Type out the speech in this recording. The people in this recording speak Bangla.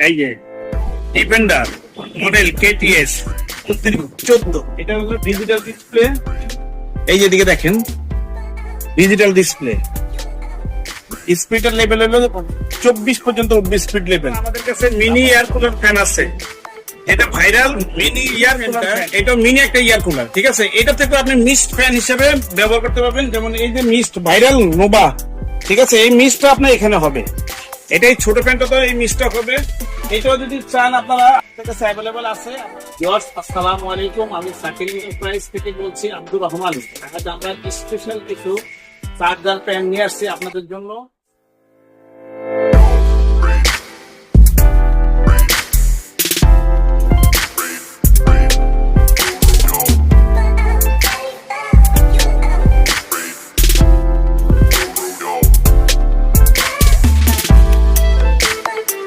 এই যে ডিফেন্ডার মডেল কেটিএস 14, এটা হলো ডিজিটাল ডিসপ্লে। এই যে দিকে দেখেন ডিজিটাল ডিসপ্লে, স্পিডের লেভেল হলো 24 পর্যন্ত উঠবে স্পিড লেভেল। আমাদের কাছে মিনি এয়ার কুলার ফ্যান আছে, এটা ভাইরাল মিনি এয়ার কুলার, এটা মিনি একটা এয়ার কুলার, ঠিক আছে। এটা থেকে আপনি মিস্ট ফ্যান হিসেবে ব্যবহার করতে পারবেন। যেমন এই যে মিস্ট ভাইরাল নোভা, ঠিক আছে, এই মিস্টটা আপনার এখানে হবে। এটাই ছোট ফ্যানটা তো এই মিস্টটা হবে। এটাও যদি চান আপনারা আপনার কাছে অ্যাভেলেবল আছে। আসসালামু আলাইকুম, আমি সাকির এন্টারপ্রাইজ থেকে বলছি, আব্দুর রহমান। আজ আমরা স্পেশাল কিছু চার্জার ফ্যান নিয়ে আসছি আপনাদের জন্য।